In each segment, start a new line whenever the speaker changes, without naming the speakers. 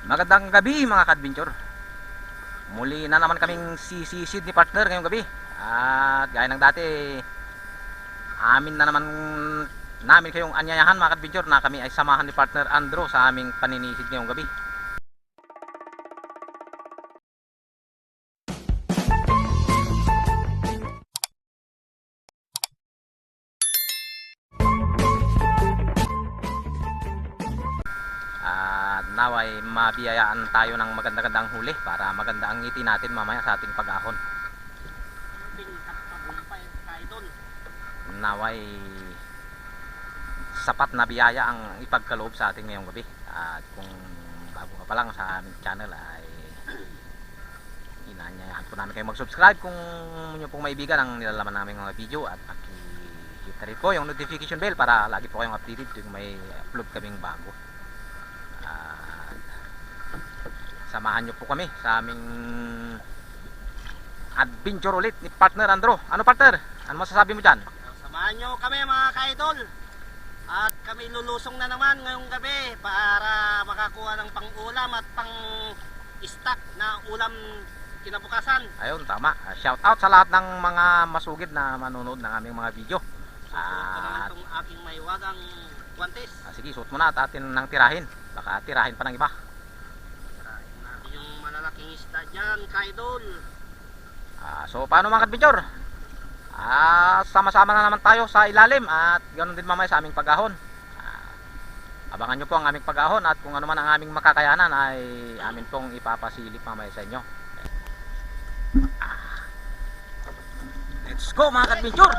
Magandang gabi mga ka-adventure. Muli na naman kaming sisisid ni partner ngayong gabi. At gaya ng dati, amin na naman namin kayong anyayahan mga ka-adventure na kami ay samahan ni partner Andro sa aming paninisid ngayong gabi. At naway mabiyayaan tayo ng maganda-gandang huli para maganda ang ngiti natin mamaya sa ating pag-ahon. Naway sapat na biyaya ang ipagkaloob sa ating ngayong gabi. At kung bago ka pa lang sa aming channel ay inanyayahan po namin kayo mag-subscribe kung inyo pong maibigan ang nilalaman namin mga video, at paki-hit na rin po yung notification bell para lagi po kayong updated kung may upload kaming bago. Samahan nyo po kami sa aming adventure ulit ni partner Andro. Ano partner? Ano masasabi mo dyan?
Samahan nyo kami mga ka-idol. At kami lulusong na naman ngayong gabi para makakuha ng pang-ulam at pang-stock na ulam kinabukasan.
Ayun, tama. Shout out sa lahat ng mga masugid na manonood ng aming mga video.
Susuot ko naman itong aking maywagang guantes.
Sige, suot mo na at atin nang tirahin. Baka tirahin pa ng iba.
Tirahin natin yung malalaking isda dyan, ka-idol.
So paano mga adventure? Sama-sama na naman tayo sa ilalim at ganoon din mamaya sa aming pag-ahon. Abangan nyo po ang aming pag-ahon at kung ano man ang aming makakayanan ay amin pong ipapasilip mamaya sa inyo. Let's go mga adventure!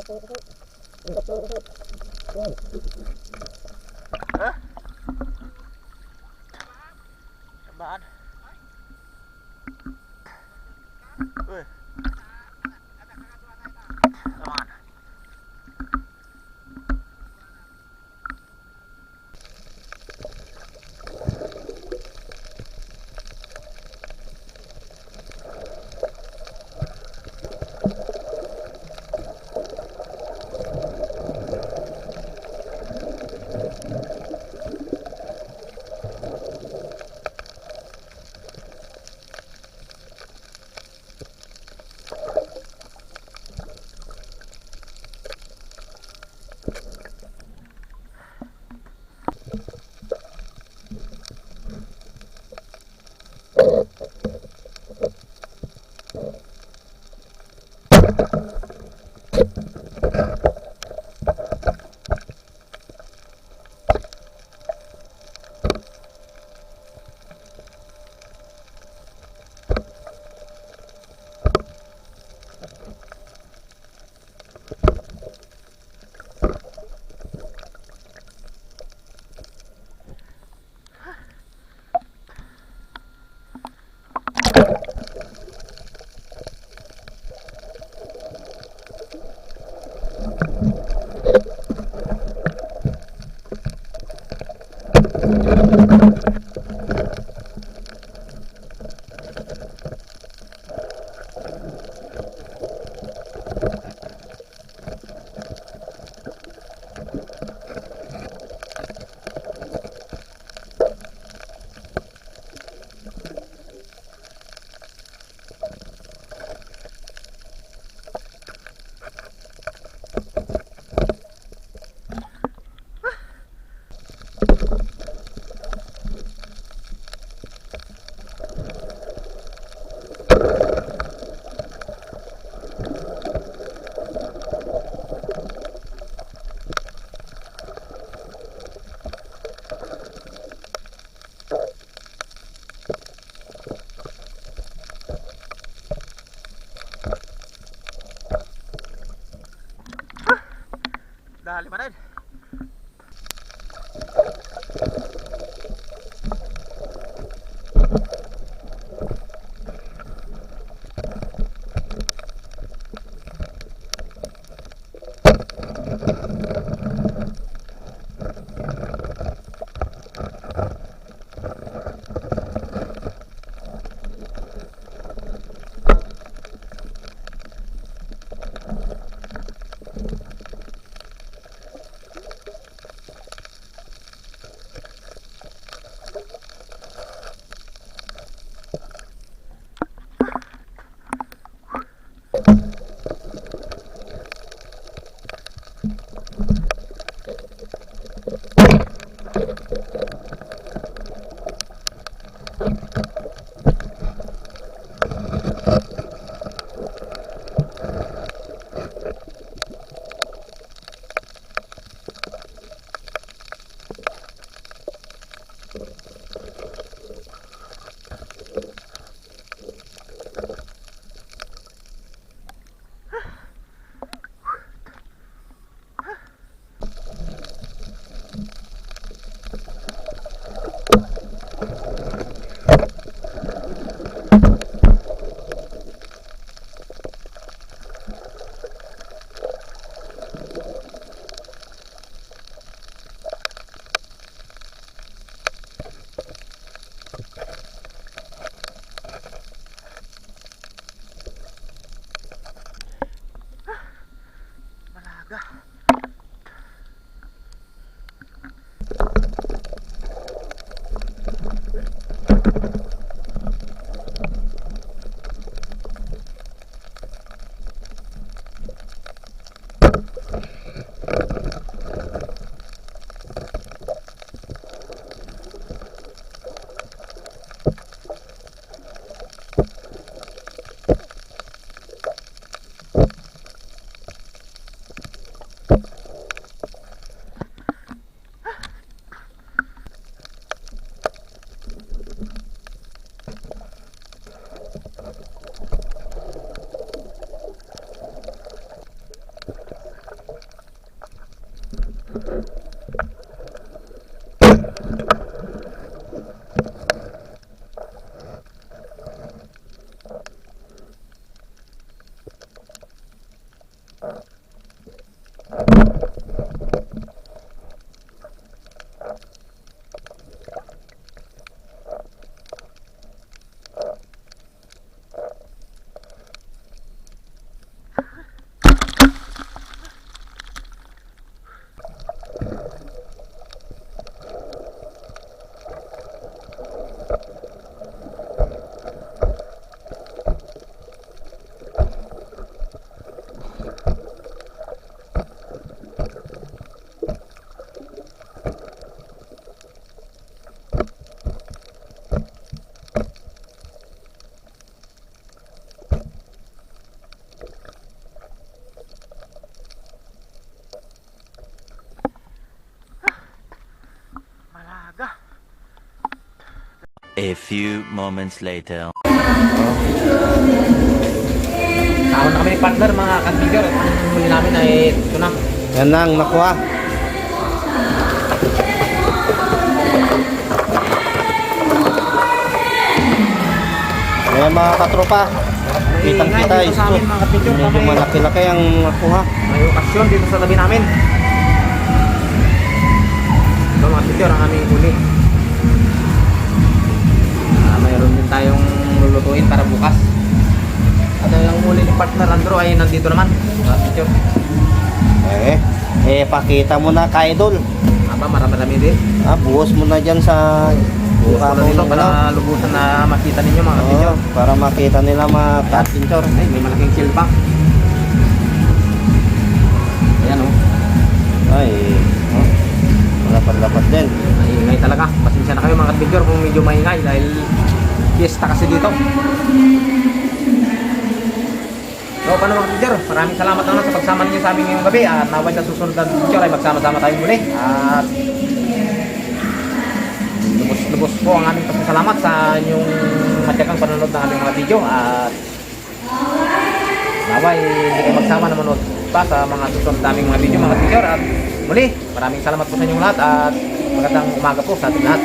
Hah? Sambaan. Wih. Aman. Dali pa rin. Malaga.
A few moments later.
Taon na kami ni partner mga ka-adventure. Ang huli namin ay ito na.
Yan na ang nakuha. Ayan mga katropa. Kitang-kita
Dito sa amin, mga kapityo,
medyo
kami-
malaki-laki ang nakuha.
May okasyon dito sa tabi namin. Ito mga kapityor ang aming huli. Mayroon din tayong lulutuin para bukas. At ang huli ni partner Andrew ay nandito naman mga kapityor.
Pakita mo na ka-idol.
Marami din.
Buhos mo na dyan sa
Bukas ko na dito
ng
para lubusan na makita ninyo mga kapityor.
para makita nila mga ka-adventure.
Ay, may malaking silpa. Ayan o.
Ay, lapad-lapad din.
Maingay talaga. Pasensya na kayo mga kapityor kung medyo maingay dahil fiesta kasi dito. So, paano mga kapityor? Maraming salamat naman sa pagsama ninyo sa amin ngayong gabi at naway sa susunod na kapityor ay magsama-sama tayo muli. At lubos po ang aming pasasalamat sa inyong matyagang panonood ng aming mga video at naway hindi kayo magsama na manood pa sa mga susunod naming mga video mga kapityor. At muli, maraming salamat po sa inyong lahat at magandang umaga po sa ating lahat.